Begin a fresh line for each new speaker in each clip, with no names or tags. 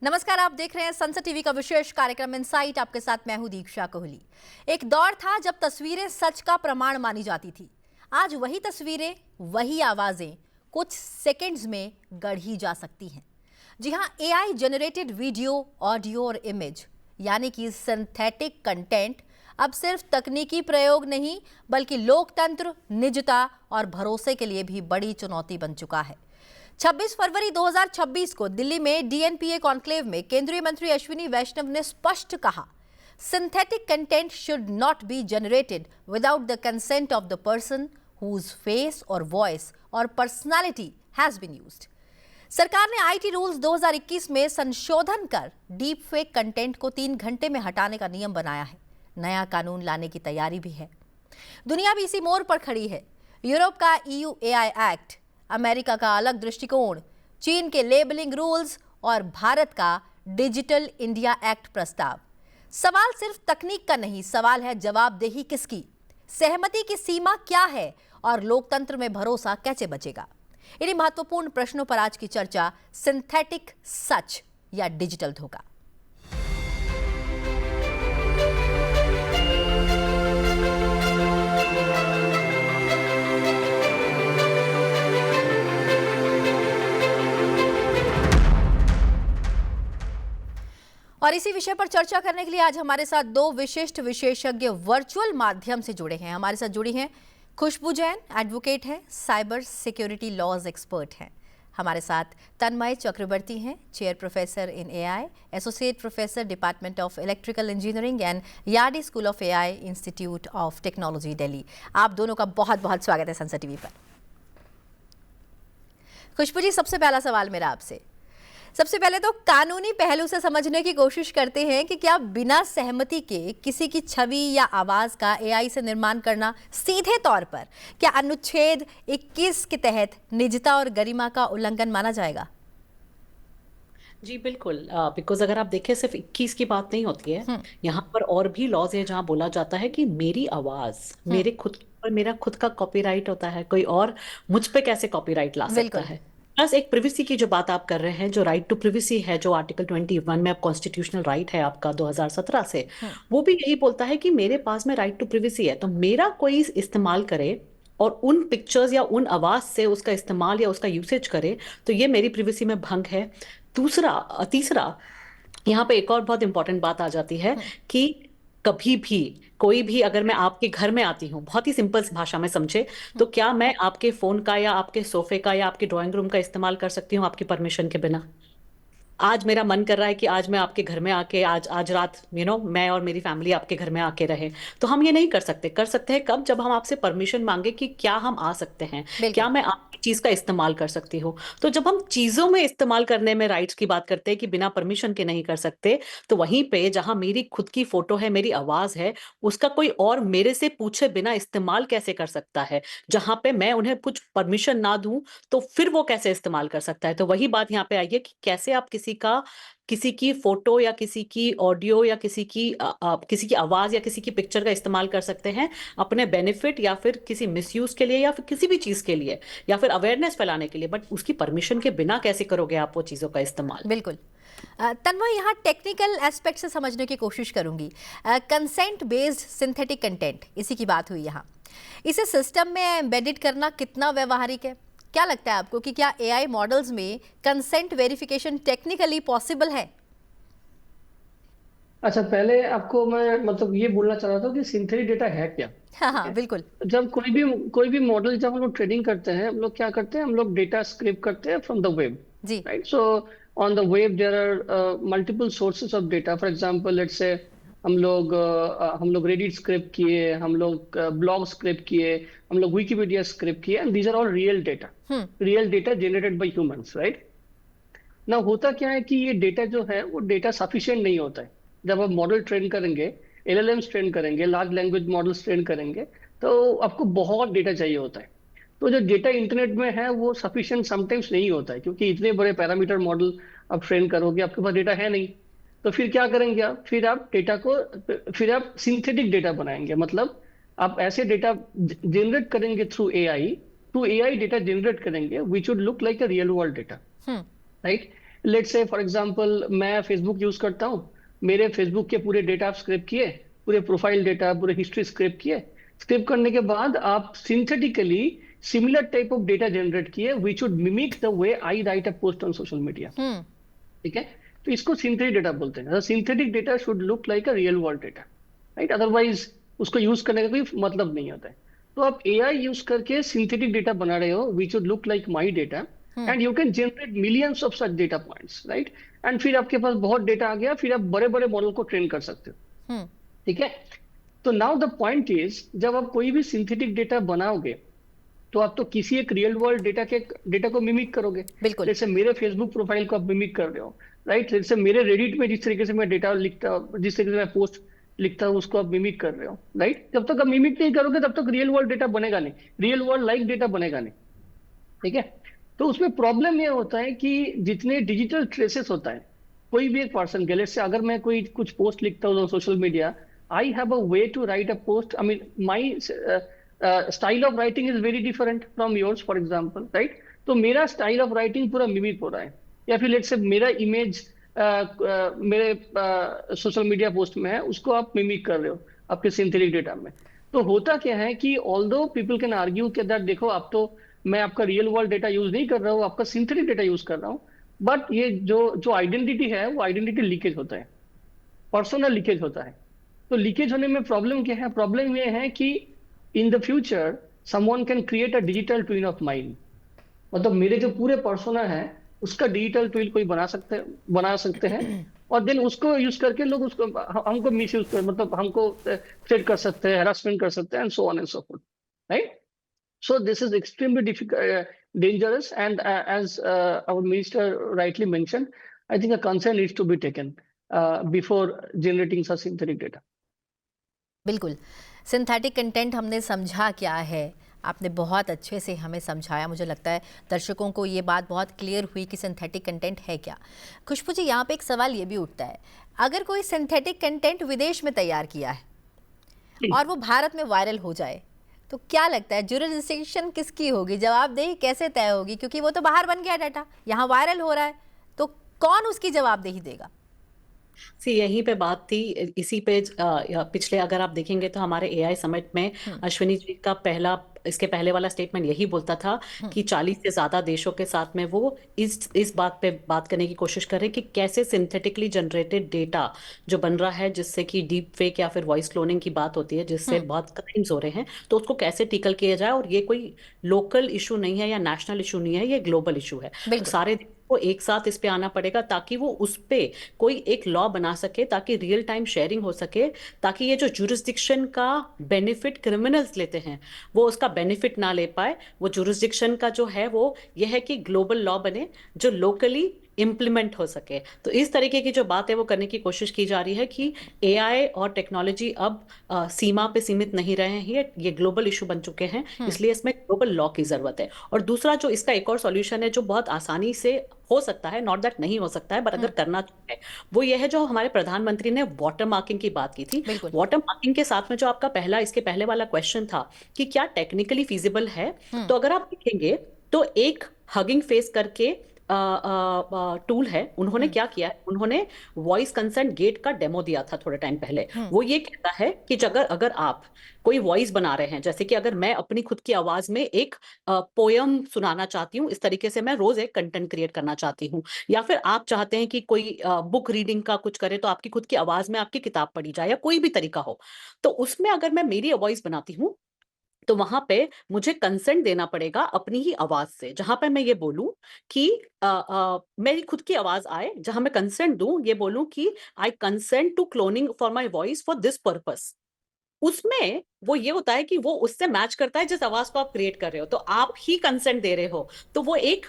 नमस्कार, आप देख रहे हैं संसद टीवी का विशेष कार्यक्रम इनसाइट। आपके साथ मैं हूं दीक्षा कोहली। एक दौर था जब तस्वीरें सच का प्रमाण मानी जाती थी। आज वही तस्वीरें, वही आवाजें कुछ सेकंड्स में गढ़ी जा सकती हैं। जी हां, एआई जनरेटेड वीडियो, ऑडियो और इमेज यानी कि सिंथेटिक कंटेंट अब सिर्फ तकनीकी प्रयोग नहीं बल्कि लोकतंत्र, निजता और भरोसे के लिए भी बड़ी चुनौती बन चुका है। 26 फरवरी 2026 को दिल्ली में डीएनपीए कॉन्क्लेव में केंद्रीय मंत्री अश्विनी वैष्णव ने स्पष्ट कहा, synthetic content should not be generated without the consent of the person whose face और वॉइस और पर्सनालिटी हैज बीन यूज्ड। सरकार ने आईटी रूल्स 2021 में संशोधन कर डीप फेक कंटेंट को 3 घंटे में हटाने का नियम बनाया है। नया कानून लाने की तैयारी भी है। दुनिया भी इसी मोड़ पर खड़ी है। यूरोप का ईयू एआई एक्ट, अमेरिका का अलग दृष्टिकोण, चीन के लेबलिंग रूल्स और भारत का डिजिटल इंडिया एक्ट प्रस्ताव। सवाल सिर्फ तकनीक का नहीं, सवाल है जवाबदेही किसकी, सहमति की सीमा क्या है और लोकतंत्र में भरोसा कैसे बचेगा। इन्हीं महत्वपूर्ण प्रश्नों पर आज की चर्चा, सिंथेटिक सच या डिजिटल धोखा। और इसी विषय पर चर्चा करने के लिए आज हमारे साथ 2 विशिष्ट विशेषज्ञ वर्चुअल माध्यम से जुड़े हैं। हमारे साथ जुड़ी हैं खुशबू जैन, एडवोकेट हैं, साइबर सिक्योरिटी लॉज एक्सपर्ट हैं। हमारे साथ तन्मय चक्रवर्ती हैं, chair professor in AI, associate professor, department of electrical engineering and Yardi school of AI, institute of technology, Delhi. आप दोनों का बहुत बहुत स्वागत है संसद टीवी पर। खुशबू जी, सबसे पहला सवाल मेरा आपसे, सबसे पहले तो कानूनी पहलू से समझने की कोशिश करते हैं कि क्या बिना सहमति के किसी की छवि या आवाज का एआई से निर्माण करना सीधे तौर पर क्या अनुच्छेद 21 के तहत निजता और गरिमा का उल्लंघन माना जाएगा?
जी बिल्कुल, बिकॉज अगर आप देखें सिर्फ 21 की बात नहीं होती है, यहाँ पर और भी लॉज है जहाँ बोला जाता है कि मेरी आवाज, मेरे खुद पर मेरा खुद का कॉपीराइट होता है, कोई और मुझ पे कैसे कॉपीराइट ला सकता है। प्लस एक प्रिवेसी की जो बात आप कर रहे हैं, जो राइट टू प्रिवेसी है, जो आर्टिकल 21 में अब कॉन्स्टिट्यूशनल राइट है आपका 2017 से, वो भी यही बोलता है कि मेरे पास में राइट टू प्रिवेसी है, तो मेरा कोई इस्तेमाल करे और उन पिक्चर्स या उन आवाज से उसका इस्तेमाल या उसका यूसेज करे तो ये मेरी प्रिवेसी में भंग है। तीसरा यहाँ पे एक और बहुत इंपॉर्टेंट बात आ जाती है कि कभी भी कोई भी, अगर मैं आपके घर में आती हूँ, बहुत ही सिंपल भाषा में समझे, तो क्या मैं आपके फोन का या आपके सोफे का या आपके ड्राइंग रूम का इस्तेमाल कर सकती हूँ आपकी परमिशन के बिना? आज मेरा मन कर रहा है कि आज मैं आपके घर में आके आज रात मैं और मेरी फैमिली आपके घर में आके रहे, तो हम ये नहीं कर सकते। कर सकते हैं कब? जब हम आपसे परमिशन मांगे कि क्या हम आ सकते हैं, क्या मैं आपकी चीज का इस्तेमाल कर सकती हूँ। तो जब हम चीजों में इस्तेमाल करने में राइट्स की बात करते हैं कि बिना परमिशन के नहीं कर सकते, तो वहीं पे जहां मेरी खुद की फोटो है, मेरी आवाज है, उसका कोई और मेरे से पूछे बिना इस्तेमाल कैसे कर सकता है? जहां पे मैं उन्हें कुछ परमिशन ना दूं तो फिर वो कैसे इस्तेमाल कर सकता है? तो वही बात यहाँ पे आई है कि कैसे आप किसी की फोटो या किसी की ऑडियो या किसी की आवाज या किसी की पिक्चर का इस्तेमाल कर सकते हैं अपने बेनिफिट या फिर किसी मिसयूज के लिए या फिर किसी भी चीज के लिए या फिर अवेयरनेस फैलाने के लिए, बट उसकी परमिशन के बिना कैसे करोगे आप वो चीजों का इस्तेमाल?
बिल्कुल। तन्मय, यहाँ टेक्निकल एस्पेक्ट से समझने की कोशिश करूंगी। कंसेंट बेस्ड सिंथेटिक कंटेंट, इसी की बात हुई यहाँ। इसे सिस्टम में एम्बेडेड करना कितना व्यवहारिक है? क्या लगता है आपको कि क्या एआई मॉडल्स में कंसेंट वेरिफिकेशन टेक्निकली पॉसिबल है?
अच्छा, पहले आपको मैं मतलब ये बोलना चाह रहा था कि सिंथेटिक डेटा है क्या।
हाँ, बिल्कुल।
जब कोई भी मॉडल जब हम लोग ट्रेनिंग करते हैं, हम लोग क्या करते हैं, हम लोग डेटा स्क्रैप करते हैं फ्रॉम द वेब,
जी,
right. So on the web there are multiple sources of data. For example, let's say हम लोग रेडिट स्क्रैप किए, हम लोग ब्लॉग स्क्रैप किए, हम लोग विकिपीडिया स्क्रैप किए, and these are all real data generated by humans, right. ना होता क्या है कि ये डेटा जो है वो डेटा सफिशिएंट नहीं होता है। जब आप मॉडल ट्रेन करेंगे, एलएलएम्स ट्रेन करेंगे, लार्ज लैंग्वेज मॉडल्स ट्रेन करेंगे, तो आपको बहुत डेटा चाहिए होता है। तो जो डेटा इंटरनेट में है वो सफिशिएंट समटाइम्स नहीं होता है, क्योंकि इतने बड़े पैरामीटर मॉडल आप ट्रेन करोगे, आपके पास डेटा है नहीं। तो फिर क्या करेंगे आप? फिर आप सिंथेटिक डेटा बनाएंगे। मतलब आप ऐसे डेटा जनरेट करेंगे थ्रू एआई डेटा जनरेट करेंगे which would look like a real world data, right. Let's say for example मैं फेसबुक यूज करता हूँ, मेरे फेसबुक के पूरे डेटा आप स्क्रैप किए, पूरे प्रोफाइल डेटा, पूरे हिस्ट्री स्क्रैप किए। स्क्रैप करने के बाद आप synthetically similar type of data generate किए which would mimic the way I write a post on social media. ठीक है, तो इसको सिंथेटिक डेटा बोलते हैं। Synthetic data should look like a real world data, right? Otherwise उसको use करने का कोई मतलब नहीं होता है। तो आप एआई यूज करके सिंथेटिक डेटा बना रहे हो which would look like my data, and you can generate millions of such data points, right? And फिर आपके पास बहुत डेटा आ गया, फिर आप बड़े बड़े मॉडल को ट्रेन कर सकते हो। ठीक है, तो नाउ द पॉइंट इज, जब आप कोई भी सिंथेटिक डेटा बनाओगे तो आप तो किसी एक रियल वर्ल्ड डेटा को मिमिक करोगे।
बिल्कुल।
जैसे मेरे फेसबुक प्रोफाइल को आप मिमिक कर रहे हो, राइट? जैसे मेरे रेडिट में जिस तरीके से मैं डेटा लिखता हूँ, जिस तरीके से मैं पोस्ट लिखता हूँ, उसको आप मिमिक कर रहे हो, राइट? जब तक आप मिमिक नहीं करोगे तब तक रियल वर्ल्ड डेटा बनेगा नहीं, रियल वर्ल्ड लाइक डेटा बनेगा नहीं। ठीक है, तो उसमें प्रॉब्लम ये होता है कि जितने डिजिटल ट्रेसेस होता है कोई भी एक पर्सन के, लेट्स से अगर मैं कोई कुछ पोस्ट लिखता हूँ social media, I have a way to write a post, I mean my style of writing is very different from yours for example, right? तो मेरा स्टाइल ऑफ राइटिंग पूरा मिमिक हो रहा है, या फिर लेट्स से मेरा इमेज मेरे सोशल मीडिया पोस्ट में है, उसको आप मिमिक कर रहे हो आपके सिंथेटिक डेटा में। तो होता क्या है कि ऑल्दो पीपल कैन आर्ग्यू कि दैट देखो, आप तो, मैं आपका रियल वर्ल्ड डेटा यूज नहीं कर रहा हूँ, आपका सिंथेटिक डेटा यूज कर रहा हूँ, बट ये जो आइडेंटिटी है वो आइडेंटिटी लीकेज होता है, पर्सनल लीकेज होता है। तो लीकेज होने में प्रॉब्लम क्या है? प्रॉब्लम ये है कि in the future someone can create a digital twin of mind, मतलब मेरे जो पूरे पर्सोना है उसका डिजिटल ट्विन कोई बना सकते हैं, और देन उसको यूज करके लोग उसको हमको मिस यूज कर, मतलब हमको थ्रेट कर सकते हैं, हेरासमेंट कर सकते हैं, and so on and so fourth, right? So this is extremely difficult, dangerous, and as our minister rightly mentioned, I think a concern needs to be taken before generating such synthetic data.
बिल्कुल। Synthetic content हमने समझा क्या है, आपने बहुत अच्छे से हमें समझाया। मुझे लगता है दर्शकों को ये बात बहुत क्लियर हुई कि सिंथेटिक कंटेंट है क्या। खुशबू जी, यहाँ पे एक सवाल ये भी उठता है, अगर कोई सिंथेटिक कंटेंट विदेश में तैयार किया है और वो भारत में वायरल हो जाए, तो क्या लगता है जुरिसडिक्शन किसकी होगी, जवाबदेही कैसे तय होगी? क्योंकि वो तो बाहर बन गया डाटा, यहाँ वायरल हो रहा है, तो कौन उसकी जवाबदेही देगा?
यहीं पे बात थी, इसी पे पिछले अगर आप देखेंगे तो हमारे एआई समिट में अश्विनी जी का इसके पहले वाला स्टेटमेंट यही बोलता था कि 40 से ज्यादा देशों के साथ में वो इस बात पे बात करने की कोशिश कर रहे हैं कि कैसे सिंथेटिकली जनरेटेड डेटा जो बन रहा है, जिससे कि डीप फेक या फिर वॉइस क्लोनिंग की बात होती है, जिससे बहुत क्राइम्स हो रहे हैं, तो उसको कैसे टिकल किया जाए। और ये कोई लोकल इशू नहीं है या नेशनल इशू नहीं है, ये ग्लोबल इशू है। तो सारे को एक साथ इस पे आना पड़ेगा ताकि वो उस पे कोई एक लॉ बना सके, ताकि रियल टाइम शेयरिंग हो सके, ताकि ये जो जुरिस्डिक्शन का बेनिफिट क्रिमिनल्स लेते हैं वो उसका बेनिफिट ना ले पाए। वो जुरिस्डिक्शन का जो है वो ये है कि ग्लोबल लॉ बने जो लोकली इम्प्लीमेंट हो सके। तो इस तरीके की जो बात है वो करने की कोशिश की जा रही है कि एआई और टेक्नोलॉजी अब सीमा पे सीमित नहीं रहे हैं, ये ग्लोबल इशू बन चुके हैं, इसलिए इसमें ग्लोबल लॉ की जरूरत है। और दूसरा जो इसका एक और सॉल्यूशन है जो बहुत आसानी से हो सकता है, नॉट दैट नहीं हो सकता है, बट अगर करना चाहिए, वो ये है जो हमारे प्रधानमंत्री ने वाटर मार्किंग की बात की थी। वाटर मार्किंग के साथ में जो आपका इसके पहले वाला क्वेश्चन था कि क्या टेक्निकली फिजिबल है, तो अगर आप देखेंगे तो एक हगिंग फेस करके टूल है, उन्होंने क्या किया है, उन्होंने वॉइस कंसेंट गेट का डेमो दिया था थोड़े टाइम पहले। वो ये कहता है कि अगर आप कोई वॉइस बना रहे हैं, जैसे कि अगर मैं अपनी खुद की आवाज में एक पोयम सुनाना चाहती हूँ, इस तरीके से मैं रोज एक कंटेंट क्रिएट करना चाहती हूँ, या फिर आप चाहते हैं कि कोई बुक रीडिंग का कुछ करे, तो आपकी खुद की आवाज में आपकी किताब पढ़ी जाए, या कोई भी तरीका हो, तो उसमें अगर मैं मेरी वॉइस बनाती हूँ तो वहां पे मुझे कंसेंट देना पड़ेगा अपनी ही आवाज से, जहां पे मैं ये बोलूं कि मेरी खुद की आवाज आए, जहां मैं कंसेंट दूं, ये बोलूं कि I consent to cloning for my voice for this purpose. उसमें वो ये होता है कि वो उससे मैच करता है जिस आवाज को आप क्रिएट कर रहे हो, तो आप ही कंसेंट दे रहे हो। तो वो एक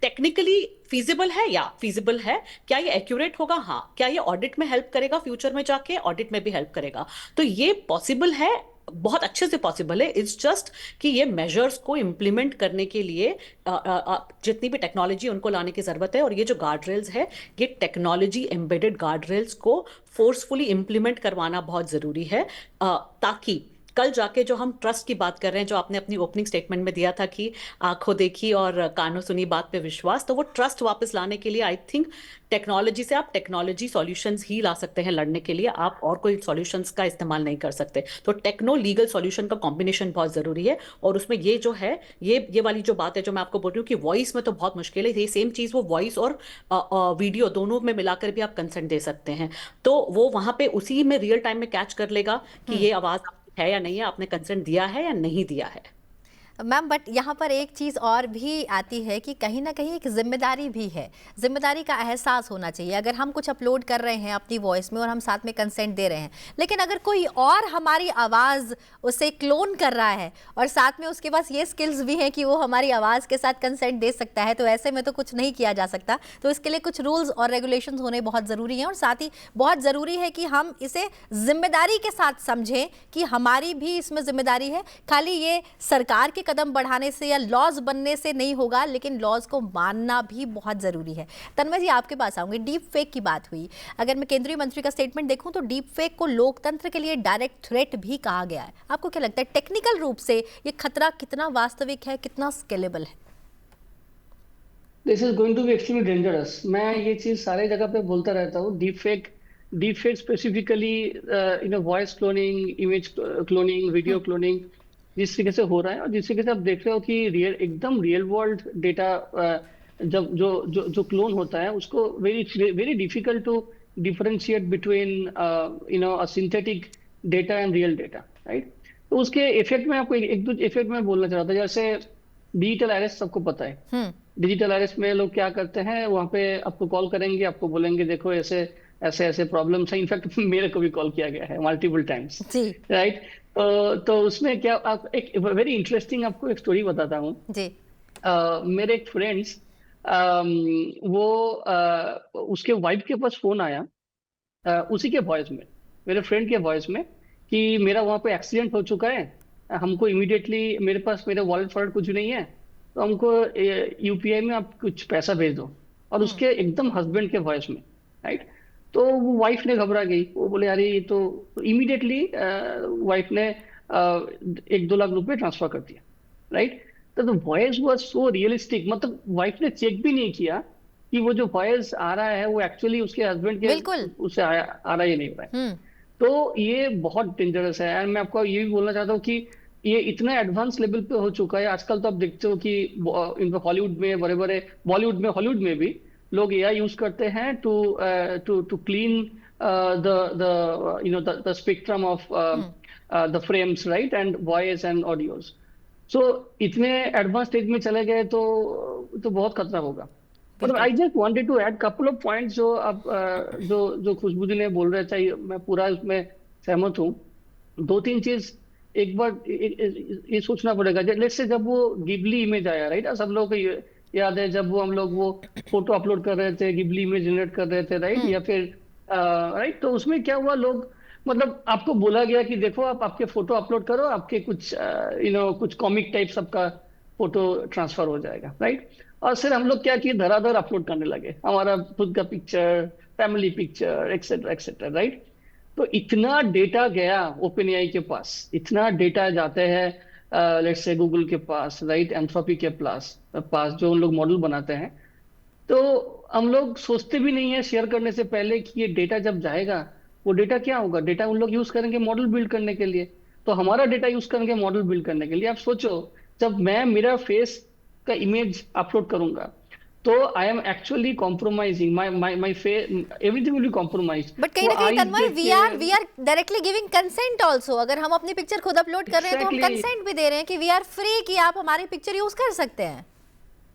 टेक्निकली फीजिबल है या फीजिबल है, क्या ये एक्यूरेट होगा? हाँ। क्या ये ऑडिट में हेल्प करेगा? फ्यूचर में जाके ऑडिट में भी हेल्प करेगा। तो ये पॉसिबल है, बहुत अच्छे से पॉसिबल है। इट्स जस्ट कि ये मेजर्स को इंप्लीमेंट करने के लिए जितनी भी टेक्नोलॉजी उनको लाने की जरूरत है। और ये जो गार्ड रेल्स है, ये टेक्नोलॉजी एम्बेडेड गार्ड रेल्स को फोर्सफुली इंप्लीमेंट करवाना बहुत जरूरी है, ताकि कल जाके जो हम ट्रस्ट की बात कर रहे हैं, जो आपने अपनी ओपनिंग स्टेटमेंट में दिया था कि आंखों देखी और कानों सुनी बात पे विश्वास, तो वो ट्रस्ट वापस लाने के लिए आई थिंक टेक्नोलॉजी से आप टेक्नोलॉजी सॉल्यूशंस ही ला सकते हैं लड़ने के लिए, आप और कोई सॉल्यूशंस का इस्तेमाल नहीं कर सकते। तो टेक्नो लीगल सॉल्यूशन का कॉम्बिनेशन बहुत जरूरी है। और उसमें ये जो है, ये वाली जो बात है जो मैं आपको बोल रही हूँ कि वॉइस में तो बहुत मुश्किल है, ये सेम चीज वो वॉइस और वीडियो दोनों में मिलाकर भी आप कंसेंट दे सकते हैं, तो वो वहां पे उसी में रियल टाइम में कैच कर लेगा कि ये आवाज आपकी है या नहीं है, आपने कंसेंट दिया है या नहीं दिया है।
मैम बट यहाँ पर एक चीज़ और भी आती है कि कहीं ना कहीं एक जिम्मेदारी भी है, जिम्मेदारी का एहसास होना चाहिए। अगर हम कुछ अपलोड कर रहे हैं अपनी वॉइस में और हम साथ में कंसेंट दे रहे हैं, लेकिन अगर कोई और हमारी आवाज़ उसे क्लोन कर रहा है और साथ में उसके पास ये स्किल्स भी हैं कि वो हमारी आवाज़ के साथ कंसेंट दे सकता है, तो ऐसे में तो कुछ नहीं किया जा सकता। तो इसके लिए कुछ रूल्स और रेगुलेशंस होने बहुत ज़रूरी हैं, और साथ ही बहुत ज़रूरी है कि हम इसे जिम्मेदारी के साथ समझें कि हमारी भी इसमें जिम्मेदारी है। खाली ये सरकार के कदम बढ़ाने से या लॉज बनने से नहीं होगा, लेकिन लॉज को मानना भी बहुत जरूरी है। तन्मय जी, आपके पास आऊंगे। डीप फेक की बात हुई, अगर मैं केंद्रीय मंत्री का स्टेटमेंट देखूं तो डीप फेक को लोकतंत्र के लिए डायरेक्ट थ्रेट भी कहा गया है। आपको क्या लगता है टेक्निकल रूप से ये खतरा कितना वास्तविक है, कितना स्केलेबल है?
This is going to be extremely dangerous. मैं ये चीज सारे जगह पे बोलता रहता हूँ। Deep fake specifically voice cloning, image cloning, video cloning जिस तरीके से हो रहा है, और जिस तरीके से आप देख रहे हो कि एकदम रियल वर्ल्ड डेटा जब जो जो जो क्लोन होता है, उसको very very difficult to differentiate between a synthetic data and real data, right. तो उसके इफेक्ट में आपको एक दो इफेक्ट में बोलना चाह रहा था। जैसे डिजिटल अरेस्ट सबको पता है। डिजिटल अरेस्ट में लोग क्या करते हैं, वहां पे आपको कॉल करेंगे, आपको बोलेंगे देखो ऐसे ऐसे ऐसे प्रॉब्लम्स हैं। इनफैक्ट मेरे को भी कॉल किया गया है मल्टीपल टाइम्स,
जी
राइट। तो उसमें क्या, आप एक वेरी इंटरेस्टिंग आपको एक स्टोरी बताता हूँ।
जी।
मेरे एक फ्रेंड्स, वो उसके वाइफ के पास फोन आया, उसी के वॉइस में, मेरे फ्रेंड के वॉइस में, कि मेरा वहां पे एक्सीडेंट हो चुका है, हमको इमीडिएटली, मेरे पास मेरे वॉलेट फॉलेट कुछ नहीं है, तो हमको यूपीआई में आप कुछ पैसा भेज दो। और उसके एकदम हस्बैंड के वॉइस में, राइट। तो वो वाइफ ने घबरा गई, वो बोले अरे ये तो इमीडिएटली वाइफ ने 1-2 लाख रुपए ट्रांसफर कर दिया, राइट। तो वॉइस वाज सो रियलिस्टिक, मतलब वाइफ ने चेक भी नहीं किया कि वो जो वॉइस आ रहा है वो एक्चुअली उसके हस्बैंड के
बिल्कुल।
उससे आ रहा ही नहीं हो रहा है। तो ये बहुत डेंजरस है। एंड मैं आपको ये भी बोलना चाहता हूँ कि ये इतना एडवांस लेवल पे हो चुका है आजकल। तो आप देखते हो कि हॉलीवुड में, बड़े बड़े बॉलीवुड में, हॉलीवुड में भी लोग एआई यूज करते हैं to to clean the spectrum of the frames, right, and voice and audios. So इतने एडवांस स्टेज में चले गए तो बहुत खतरा होगा। और I just wanted to add couple of points जो आप जो खुशबू जी ने बोल रहे थे, मैं पूरा उसमें सहमत हूँ। 2-3 चीज एक बार ये सोचना पड़ेगा। लेट्स से जब वो गिबली इमेज आया, राइट, सब लोग को याद है जब हम लोग वो फोटो अपलोड कर रहे थे, गिबली इमेज जनरेट कर रहे थे, राइट, या फिर राइट। तो उसमें क्या हुआ, लोग, मतलब आपको बोला गया कि देखो आप आपके फोटो अपलोड करो, आपके कुछ कुछ कॉमिक टाइप सबका फोटो ट्रांसफर हो जाएगा, राइट। और फिर हम लोग क्या किए, धड़ाधड़ अपलोड करने लगे हमारा खुद का picture, family picture, etcetera etcetera, right. तो इतना डेटा गया ओपन एआई के पास, इतना डेटा जाते हैं लेट्स से गूगल के पास, राइट, एंथ्रोपी के पास जो उन लोग मॉडल बनाते हैं। तो हम लोग सोचते भी नहीं है शेयर करने से पहले कि ये डेटा जब जाएगा, वो डेटा क्या होगा। डेटा उन लोग यूज करेंगे मॉडल बिल्ड करने के लिए, तो हमारा डेटा यूज करेंगे मॉडल बिल्ड करने के लिए। आप सोचो, जब मैं मेरा फेस का इमेज अपलोड करूंगा, तो I am actually compromising my face, everything will be compromised.
But कहीं ना कहीं Tanmay, we are directly giving consent also. अगर हम अपनी पिक्चर खुद अपलोड कर रहे हैं तो हम कंसेंट भी दे रहे हैं कि वी आर फ्री, कि आप हमारी पिक्चर यूज कर सकते हैं।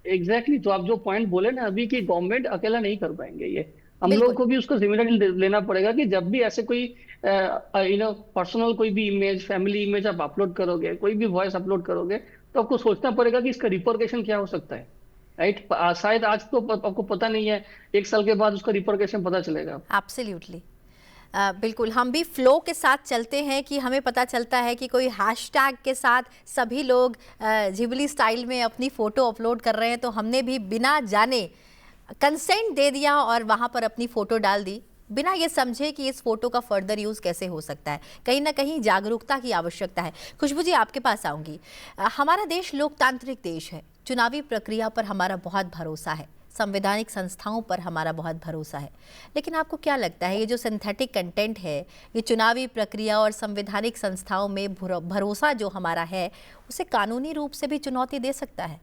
एग्जैक्टली। तो आप जो पॉइंट बोले ना अभी, कि गवर्नमेंट अकेला नहीं कर पाएंगे ये, हम लोग को भी उसको जिम्मेदारी लेना पड़ेगा कि जब भी ऐसे कोई पर्सनल कोई भी इमेज, फैमिली इमेज आप अपलोड करोगे, कोई भी वॉइस अपलोड करोगे, तो आपको सोचना पड़ेगा कि इसका रिपरकेशन क्या हो सकता है, राइट। शायद आज तो आपको पता नहीं है, 1 साल के बाद उसका रिपरकेशन पता चलेगा।
एब्सोल्युटली, बिल्कुल। हम भी फ्लो के साथ चलते हैं कि हमें पता चलता है कि कोई हैशटैग के साथ सभी लोग जिबली स्टाइल में अपनी फ़ोटो अपलोड कर रहे हैं, तो हमने भी बिना जाने कंसेंट दे दिया और वहाँ पर अपनी फ़ोटो डाल दी। बिना ये समझे कि इस फोटो का फर्दर यूज कैसे हो सकता है। कहीं ना कहीं जागरूकता की आवश्यकता है। खुशबू जी, आपके पास आऊंगी। हमारा देश लोकतांत्रिक देश है, चुनावी प्रक्रिया पर हमारा बहुत भरोसा है, संवैधानिक संस्थाओं पर हमारा बहुत भरोसा है, लेकिन आपको क्या लगता है ये जो सिंथेटिक कंटेंट है, ये चुनावी प्रक्रिया और संवैधानिक संस्थाओं में भरोसा जो हमारा है, उसे कानूनी रूप से भी चुनौती दे सकता है?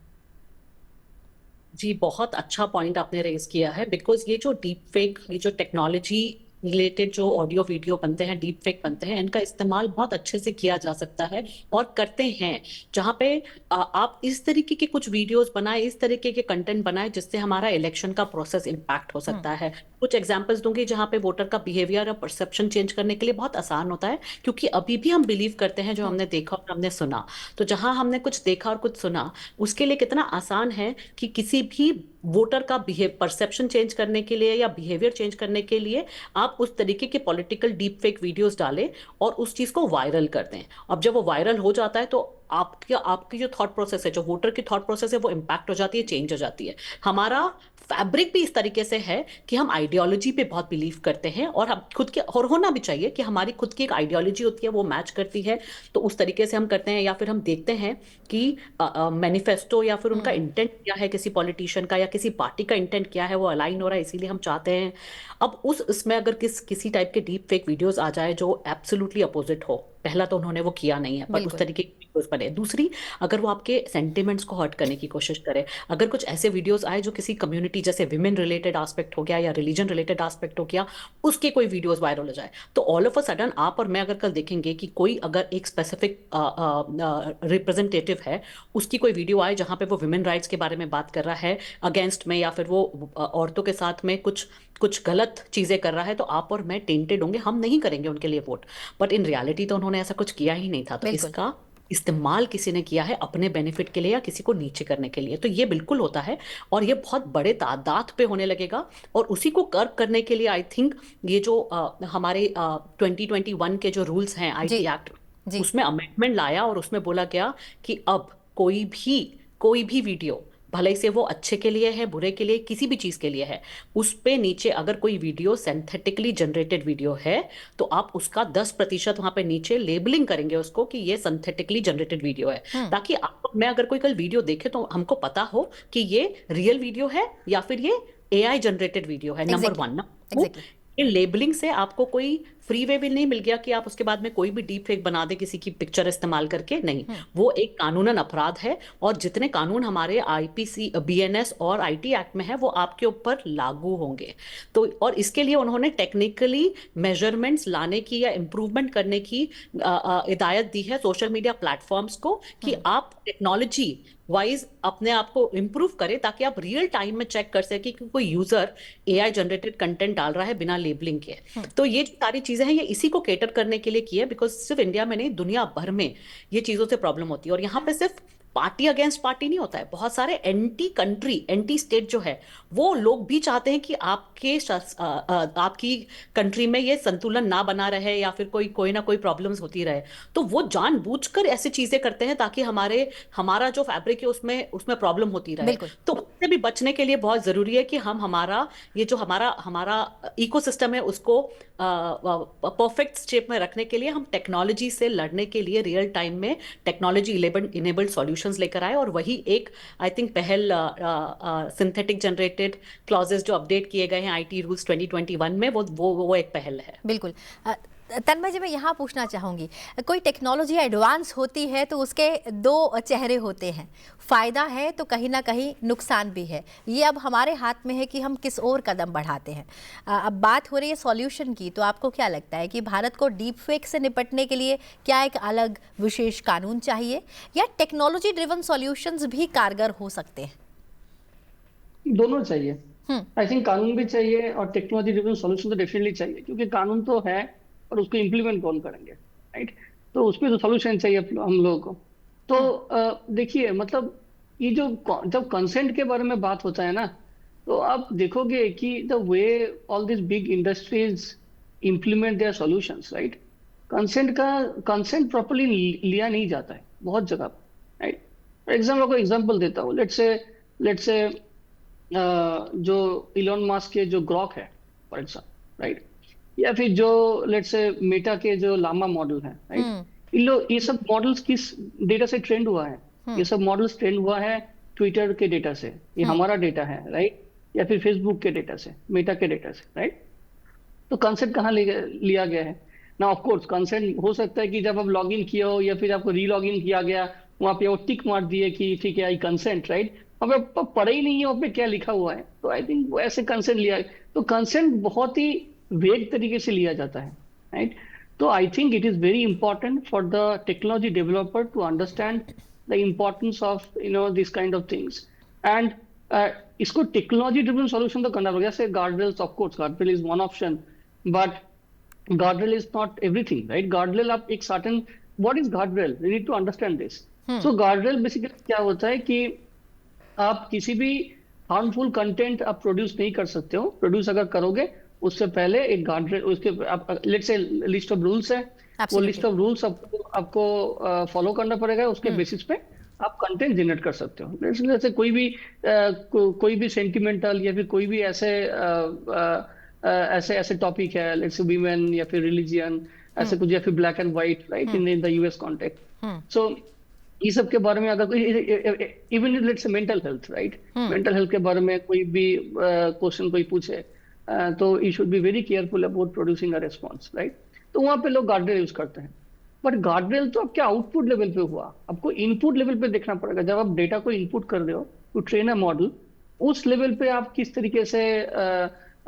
जी, बहुत अच्छा पॉइंट आपने रेज किया है। बिकॉज ये जो डीप फेक, ये जो टेक्नोलॉजी रिलेटेड जो ऑडियो वीडियो बनते हैं, डीप फेक बनते हैं, इनका इस्तेमाल बहुत अच्छे से किया जा सकता है और करते हैं। जहाँ पे आप इस तरीके के कुछ वीडियोस बनाए, इस तरीके के कंटेंट बनाए जिससे हमारा इलेक्शन का प्रोसेस इम्पैक्ट हो सकता है। कुछ एग्जांपल्स दूंगी जहाँ पे वोटर का बिहेवियर और परसेप्शन चेंज करने के लिए बहुत आसान होता है, क्योंकि अभी भी हम बिलीव करते हैं जो हमने देखा और हमने सुना। तो जहां हमने कुछ देखा और कुछ सुना, उसके लिए कितना आसान है कि किसी भी वोटर का परसेप्शन चेंज करने के लिए या बिहेवियर चेंज करने के लिए आप उस तरीके के पॉलिटिकल डीप फेक वीडियोस डालें और उस चीज को वायरल कर दें। अब जब वो वायरल हो जाता है तो आपकी जो थॉट प्रोसेस है, जो वोटर की थॉट प्रोसेस है, वो इम्पैक्ट हो जाती है, चेंज हो जाती है। हमारा फैब्रिक भी इस तरीके से है कि हम आइडियोलॉजी पे बहुत बिलीव करते हैं और हम खुद के, और होना भी चाहिए कि हमारी खुद की एक आइडियोलॉजी होती है, वो मैच करती है, तो उस तरीके से हम करते हैं। या फिर हम देखते हैं कि मैनिफेस्टो या फिर उनका इंटेंट क्या है, किसी पॉलिटिशियन का या किसी पार्टी का इंटेंट क्या है, वो अलाइन हो रहा है, इसीलिए हम चाहते हैं। अब इसमें अगर किसी टाइप के डीप फेक वीडियोस आ जाए जो एब्सोल्युटली अपोजिट हो, पहला तो उन्होंने वो किया नहीं है, पर उस तरीके की वीडियोस बने। दूसरी, अगर वो आपके सेंटिमेंट्स को हर्ट करने की कोशिश करे, अगर कुछ ऐसे वीडियोस आए जो किसी कम्युनिटी, जैसे विमेन रिलेटेड एस्पेक्ट हो गया या रिलीजन रिलेटेड एस्पेक्ट हो गया, उसके कोई वीडियोस वायरल हो जाए, तो ऑल ऑफ अ सडन आप और मैं अगर कल देखेंगे कि कोई अगर एक स्पेसिफिक रिप्रेजेंटेटिव है, उसकी कोई वीडियो आए जहां पे वो विमेन राइट्स के बारे में बात कर रहा है अगेंस्ट में, या फिर वो औरतों के साथ में कुछ कुछ गलत चीजें कर रहा है, तो आप और मैं टेंटेड होंगे, हम नहीं करेंगे उनके लिए वोट। बट इन रियलिटी तो उन्होंने ऐसा कुछ किया ही नहीं था। तो इसका इस्तेमाल किसी ने किया है अपने बेनिफिट के लिए या किसी को नीचे करने के लिए, तो ये बिल्कुल होता है और ये बहुत बड़े तादाद पे होने लगेगा। और उसी को कर्व करने के लिए आई थिंक ये जो हमारे 2021 के जो रूल्स हैं आईटी एक्ट, उसमें अमेंडमेंट लाया और उसमें बोला गया कि अब कोई भी वीडियो, भले से वो अच्छे के लिए है, बुरे के लिए, किसी भी चीज के लिए है, उस पे नीचे अगर कोई वीडियो सिंथेटिकली जनरेटेड वीडियो है, तो आप उसका 10% वहां पे नीचे लेबलिंग करेंगे उसको कि ये सिंथेटिकली जनरेटेड वीडियो है, ताकि आप मैं अगर कोई कल वीडियो देखे तो हमको पता हो कि ये रियल वीडियो है या फिर ये एआई जनरेटेड वीडियो है। नंबर वन ना, ये लेबलिंग से आपको कोई फ्री वे भी नहीं मिल गया कि आप उसके बाद में कोई भी डीप फेक बना दे किसी की पिक्चर इस्तेमाल करके, नहीं, वो एक कानूनन अपराध है। और जितने कानून हमारे आईपीसी, बीएनएस और आईटी एक्ट में है, वो आपके ऊपर लागू होंगे। तो और इसके लिए उन्होंने टेक्निकली मेजरमेंट्स लाने की या इंप्रूवमेंट करने की हिदायत दी है सोशल मीडिया प्लेटफॉर्म्स को कि आप टेक्नोलॉजी वाइज अपने आप को इंप्रूव करें, ताकि आप रियल टाइम में चेक कर सके कि कोई यूजर एआई जनरेटेड कंटेंट डाल रहा है बिना लेबलिंग के। तो ये सारी चीजें हैं, ये इसी को केटर करने के लिए की है। बिकॉज सिर्फ इंडिया में नहीं, दुनिया भर में ये चीजों से प्रॉब्लम होती है। और यहाँ पे सिर्फ पार्टी अगेंस्ट पार्टी नहीं होता है, बहुत सारे एंटी कंट्री, एंटी स्टेट जो है, वो लोग भी चाहते हैं कि आपकी कंट्री में ये संतुलन ना बना रहे या फिर कोई ना कोई प्रॉब्लम्स होती रहे। तो वो जानबूझकर ऐसी चीजें करते हैं ताकि हमारा जो फैब्रिक है उसमें प्रॉब्लम होती रहे। तो उससे भी बचने के लिए बहुत जरूरी है कि हम हमारा इकोसिस्टम है उसको परफेक्ट शेप में रखने के लिए हम टेक्नोलॉजी से लड़ने के लिए रियल टाइम में टेक्नोलॉजी इनेबल्ड सॉल्यूशंस लेकर आए। और वही एक आई थिंक पहल सिंथेटिक जनरेटेड क्लॉजेस जो अपडेट किए गए हैं आईटी रूल्स 2021 में, वो एक पहल है।
बिल्कुल। तन्मय जी, मैं यहाँ पूछना चाहूँगी, कोई टेक्नोलॉजी एडवांस होती है तो उसके दो चेहरे होते हैं, फ़ायदा है तो कहीं ना कहीं नुकसान भी है। ये अब हमारे हाथ में है कि हम किस ओर कदम बढ़ाते हैं। अब बात हो रही है सॉल्यूशन की, तो आपको क्या लगता है कि भारत को डीप फेक से निपटने के लिए क्या एक अलग विशेष कानून चाहिए, या टेक्नोलॉजी ड्रिवन सॉल्यूशंस भी कारगर हो सकते हैं?
दोनों चाहिए। आई थिंक कानून भी चाहिए और टेक्नोलॉजी ड्रिवन सॉल्यूशन तो डेफिनेटली चाहिए, क्योंकि कानून तो है और उसको इम्प्लीमेंट कौन करेंगे, राइट? तो उसमें तो सॉल्यूशन चाहिए हम लोगों को। तो देखिए, मतलब ये जो जब कंसेंट के बारे में बात होता है ना, तो आप देखोगे कि the way all this big industries implement there solutions, right? Consent properly लिया नहीं जाता है बहुत जगह पर, राइट? फॉर एग्जाम्पल, को एग्जाम्पल देता हूँ। लेट्स से जो इलॉन मस्क के जो ग्रॉक है, फॉर एग्जाम्पल, राइट? या फिर जो लेट्स से मेटा के जो लामा मॉडल है, राइट, ये सब मॉडल्स किस डेटा से ट्रेंड हुआ है? ये सब मॉडल्स ट्रेंड हुआ है ट्विटर के डेटा से, ये हमारा डेटा है, राइट, या फिर फेसबुक के डेटा से, मेटा के डेटा से, राइट। तो कंसेंट कहाँ लिया गया है ना? ऑफ कोर्स कंसेंट हो सकता है कि जब आप लॉग इन किया हो या फिर आपको रीलॉग इन किया गया, वहां पे वो टिक मार दिए कि ठीक है आई कंसेंट, राइट, वहां पे पढ़ा ही नहीं है वहां पे क्या लिखा हुआ है, तो आई थिंक वो ऐसे कंसेंट लिया। तो कंसेंट बहुत ही वेग तरीके से लिया जाता है, राइट। तो I think it is very important for the technology developer to understand the importance of this kind of things and इसको टेक्नोलॉजी ड्रिवन सॉल्यूशन तो करना पड़ेगा। जैसे guardrails, of course guardrail is one option, but guardrail is not everything, right? Guardrail आप एक certain, what is guardrail? You need to understand this. So guardrail basically क्या होता है कि आप किसी भी हार्मफुल कंटेंट आप प्रोड्यूस नहीं कर सकते हो। प्रोड्यूस अगर करोगे उससे पहले एक गार्डरेल, उसके आप let's say list of rules है, वो लिस्ट ऑफ रूल्स आपको फॉलो करना पड़ेगा, उसके बेसिस पे आप कंटेंट जनरेट कर सकते हो। जैसे कोई भी सेंटिमेंटल या फिर कोई भी ऐसे टॉपिक है, लेट्स से वीमेन या फिर रिलीजियन, ऐसे कुछ, या फिर black and white, right, in the US context. So ये सब के बारे में अगर कोई, even let's say mental health, right, mental health के बारे में कोई भी क्वेश्चन कोई पूछे, तो you should be very careful about producing a response, right. तो वहां पे लोग गार्डरेल यूज करते हैं, बट गार्डरेल तो आपके आउटपुट लेवल पे हुआ, आपको इनपुट लेवल पे देखना पड़ेगा। जब आप डेटा को इनपुट कर रहे हो टू ट्रेन अ मॉडल, उस लेवल पे आप किस तरीके से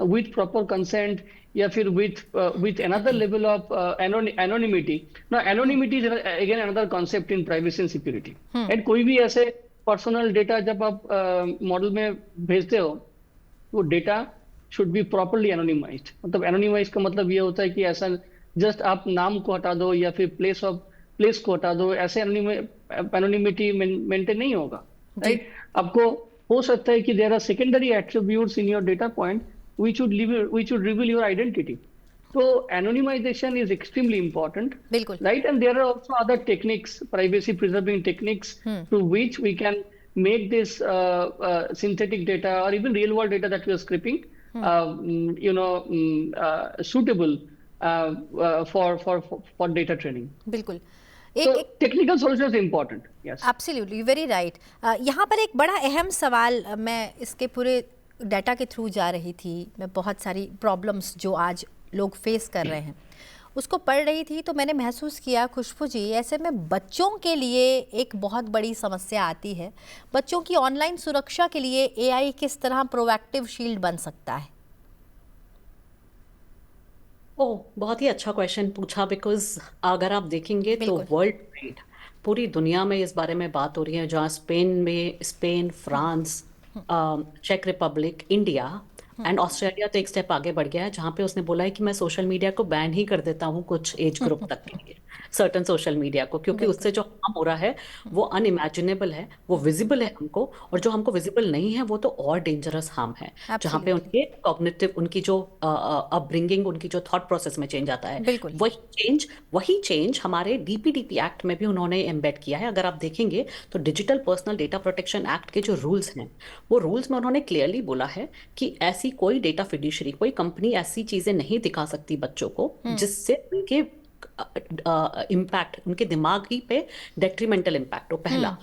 with proper consent या फिर with another level of anonymity. Now anonymity is again another concept in privacy and security. And कोई भी ऐसे पर्सनल डेटा जब आप मॉडल में भेजते हो, वो data should be properly anonymised. मतलब एनोनिमाइज का मतलब ये होता है कि ऐसा जस्ट आप नाम को हटा दो या फिर प्लेस को हटा दो, ऐसे एनोनिमिटी मेंटेन नहीं होगा, राइट। आपको हो सकता है कि there are secondary attributes in your data point which would reveal your identity. So anonymization is extremely important,
बिल्कुल,
right? And there are also other techniques, privacy preserving techniques, through which we can make this synthetic data or even real world data that we are scraping, suitable for data training.
बिल्कुल।
So technical solutions are important. Yes.
Absolutely, very right. यहाँ पर एक बड़ा अहम सवाल, मैं इसके पूरे डाटा के थ्रू जा रही थी, मैं बहुत सारी प्रॉब्लम्स जो आज लोग फेस कर रहे हैं उसको पढ़ रही थी, तो मैंने महसूस किया खुशबू जी, ऐसे में बच्चों के लिए एक बहुत बड़ी समस्या आती है। बच्चों की ऑनलाइन सुरक्षा के लिए एआई किस तरह प्रोएक्टिव शील्ड बन सकता है?
ओह, बहुत ही अच्छा क्वेश्चन पूछा, बिकॉज अगर आप देखेंगे तो वर्ल्ड वाइड पूरी दुनिया में इस बारे में बात हो रही है, जहाँ स्पेन, फ्रांस, चेक रिपब्लिक, इंडिया एंड ऑस्ट्रेलिया तो एक स्टेप आगे बढ़ गया है, जहाँ पे उसने बोला है कि मैं सोशल मीडिया को बैन ही कर देता हूँ कुछ एज ग्रुप तक के लिए, सर्टन सोशल मीडिया को, क्योंकि उससे जो हार्म हो रहा है वो अनइमेजिनेबल है, वो विजिबल है हमको, और जो हमको विजिबल नहीं है वो तो और डेंजरस हार्म है, जहाँ पे उनके कॉग्निटिव, उनकी जो अपब्रिंगिंग, उनकी जो थॉट प्रोसेस में चेंज आता है, वही चेंज हमारे डीपीडीपी एक्ट में भी उन्होंने एम्बेड किया है। अगर आप देखेंगे तो digital personal data protection act के जो रूल्स हैं, वो रूल्स में उन्होंने क्लियरली बोला है कि ऐसी कोई डेटा फिड्यूशरी, कोई कंपनी ऐसी चीजें नहीं दिखा सकती बच्चों को जिससे उनके इम्पैक्ट, उनके दिमागी पे डेट्रीमेंटल इम्पैक्ट हो। पहला,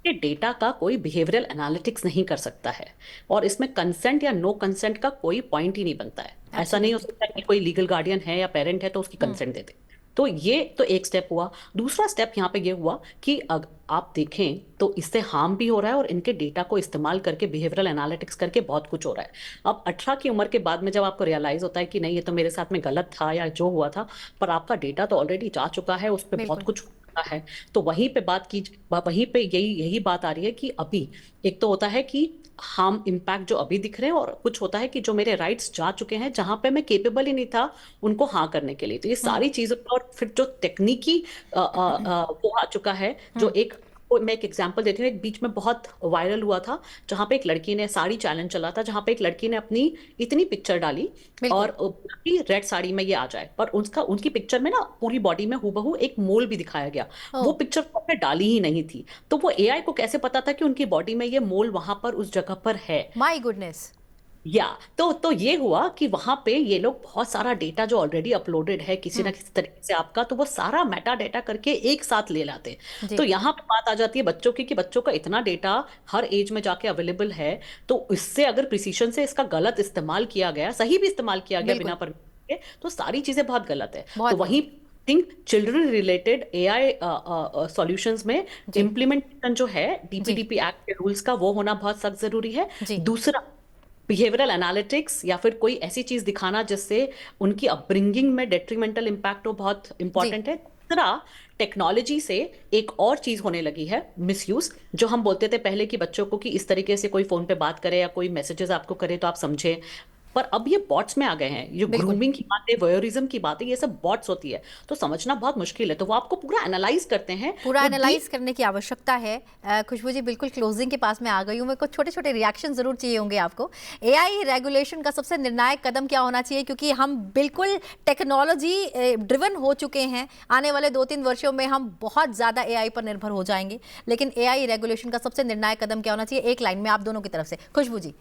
ये डेटा का कोई बिहेवियरल एनालिटिक्स नहीं कर सकता है, और इसमें कंसेंट या नो कंसेंट का कोई पॉइंट ही नहीं बनता है। ऐसा नहीं हो सकता कि कोई लीगल गार्डियन है या पेरेंट है तो उसकी कंसेंट दे दे। तो ये तो एक स्टेप हुआ। दूसरा स्टेप यहाँ पे ये हुआ कि आप देखें तो इससे हार्म भी हो रहा है, और इनके डेटा को इस्तेमाल करके बिहेवियरल एनालिटिक्स करके बहुत कुछ हो रहा है। अब 18 की उम्र के बाद में जब आपको रियलाइज होता है कि नहीं, ये तो मेरे साथ में गलत था या जो हुआ था, पर आपका डेटा तो ऑलरेडी जा चुका है, उस पर बहुत कुछ है, तो वहीं पे यही बात आ रही है कि अभी एक तो होता है कि हार्म इम्पैक्ट जो अभी दिख रहे हैं, और कुछ होता है कि जो मेरे राइट्स जा चुके हैं, जहां पे मैं केपेबल ही नहीं था उनको हाँ करने के लिए। तो ये सारी चीजों, और फिर जो तकनीकी वो आ चुका है, जो मैं एक एग्जांपल देती हूँ। एक बीच में बहुत वायरल हुआ था, जहां पे एक लड़की ने, साड़ी चैलेंज चला था, जहां पे एक लड़की ने अपनी इतनी पिक्चर डाली और रेड साड़ी में ये आ जाए, पर उनकी पिक्चर में ना पूरी बॉडी में हूबहू एक मोल भी दिखाया गया। वो पिक्चर तो आपने डाली ही नहीं थी, तो वो एआई को कैसे पता था कि उनकी बॉडी में ये मोल वहां पर उस जगह पर है?
My goodness.
या तो ये हुआ कि वहां पे ये लोग बहुत सारा डेटा जो ऑलरेडी अपलोडेड है किसी ना किसी तरीके से आपका, तो वो सारा मेटा डेटा करके एक साथ ले लाते।
जी
तो यहाँ पे बात आ जाती है बच्चों की कि बच्चों का इतना डेटा हर एज में जाके अवेलेबल है, तो इससे अगर प्रिसीशन से इसका गलत इस्तेमाल किया गया, सही भी इस्तेमाल किया गया बिना
बिल्कुल,
परमिशन के, तो सारी चीजें बहुत गलत है। तो
बहुत
वहीं
गलत।
Think children related AI solutions में
जी
इम्प्लीमेंटेशन जो है
जी
डीपीडीपी एक्ट के रूल्स का, वो होना बहुत सख्त जरूरी है।
जी
दूसरा, बिहेवियरल एनालिटिक्स या फिर कोई ऐसी चीज दिखाना जिससे उनकी अपब्रिंगिंग में डेट्रीमेंटल इम्पैक्ट हो, बहुत
जी
इंपॉर्टेंट है। तीसरा, टेक्नोलॉजी से एक और चीज होने लगी है, मिसयूज, जो हम बोलते थे पहले कि बच्चों को कि इस तरीके से कोई फोन पे बात करे या कोई मैसेजेस आपको करे तो आप समझे, पर अब ये बॉट्स में आ गए हैं। ये
बिल्कुल।
ग्रूमिंग की बात है, वोयरिज्म की बात है, ये सब बॉट्स होती है, तो समझना बहुत मुश्किल है। तो वो आपको पूरा एनालाइज करते हैं,
पूरा
वो
एनालाइज करने की आवश्यकता है। खुशबू जी, बिल्कुल क्लोजिंग के पास मैं आ गई हूँ, मेरे को छोटे छोटे रिएक्शन जरूर चाहिए होंगे आपको। एआई रेगुलेशन का सबसे निर्णायक कदम क्या होना चाहिए, क्योंकि हम बिल्कुल टेक्नोलॉजी ड्रिवन हो चुके हैं, आने वाले 2-3 वर्षों में हम बहुत ज़्यादा एआई पर निर्भर हो जाएंगे, लेकिन एआई रेगुलेशन का सबसे निर्णायक कदम क्या होना चाहिए, एक लाइन में आप दोनों की तरफ से। खुशबू जी।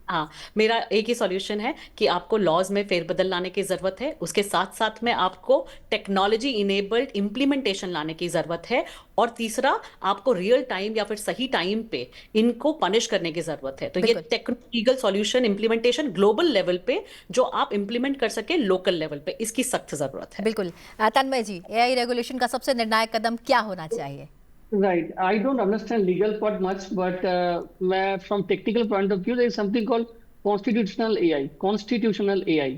हाँ, मेरा एक ही सॉल्यूशन है कि आपको लॉज में फेरबदल लाने की जरूरत है, उसके साथ साथ में आपको टेक्नोलॉजी इनेबल्ड इम्प्लीमेंटेशन लाने की जरूरत है, और तीसरा, आपको रियल टाइम या फिर सही टाइम पे इनको पनिश करने की जरूरत है। तो ये
बिल्कुल
legal solution implementation global level पे जो आप इम्प्लीमेंट कर सके लोकल लेवल पे, इसकी सख्त जरूरत है।
बिल्कुल। तन्मय जी, एआई रेगुलेशन का सबसे निर्णायक कदम क्या होना चाहिए?
Right. I don't understand legal part much, but from technical point of view, there is something called constitutional AI. Constitutional AI,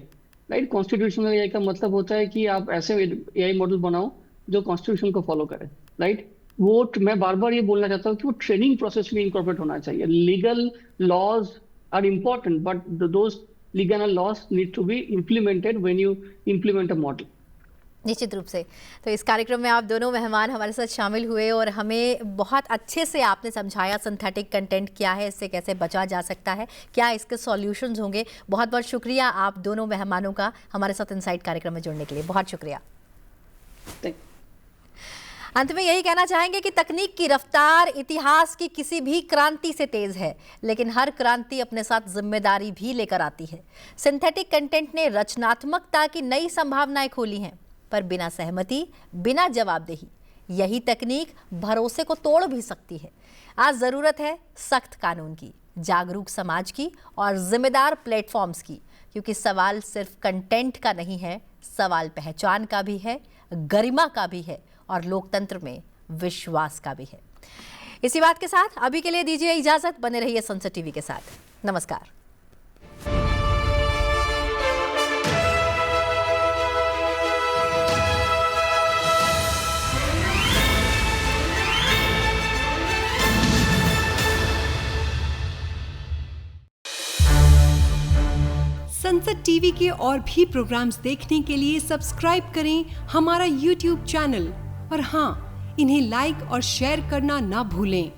right? Constitutional AI का मतलब होता है कि आप ऐसे AI मॉडल बनाओ जो कॉन्स्टिट्यूशन को फॉलो करे, राइट? मैं बार बार ये बोलना चाहता हूँ कि वो ट्रेनिंग प्रोसेस में इंकॉर्पोरेट होना चाहिए। Legal laws are important, but those legal laws need to be implemented when you implement a model.
निश्चित रूप से। तो इस कार्यक्रम में आप दोनों मेहमान हमारे साथ शामिल हुए और हमें बहुत अच्छे से आपने समझाया सिंथेटिक कंटेंट क्या है, इससे कैसे बचा जा सकता है, क्या इसके सॉल्यूशंस होंगे। बहुत बहुत शुक्रिया आप दोनों मेहमानों का हमारे साथ इनसाइट कार्यक्रम में जुड़ने के लिए, बहुत शुक्रिया। अंत में यही कहना चाहेंगे कि तकनीक की रफ्तार इतिहास की किसी भी क्रांति से तेज है, लेकिन हर क्रांति अपने साथ जिम्मेदारी भी लेकर आती है। सिंथेटिक कंटेंट ने रचनात्मकता की नई संभावनाएं खोली हैं, पर बिना सहमति, बिना जवाबदेही, यही तकनीक भरोसे को तोड़ भी सकती है। आज जरूरत है सख्त कानून की, जागरूक समाज की और जिम्मेदार प्लेटफॉर्म्स की, क्योंकि सवाल सिर्फ कंटेंट का नहीं है, सवाल पहचान का भी है, गरिमा का भी है और लोकतंत्र में विश्वास का भी है। इसी बात के साथ अभी के लिए दीजिए इजाजत, बने रहिए संसद टीवी के साथ। नमस्कार।
संसद टीवी के और भी प्रोग्राम्स देखने के लिए सब्सक्राइब करें हमारा YouTube चैनल और हाँ, इन्हें लाइक और शेयर करना ना भूलें।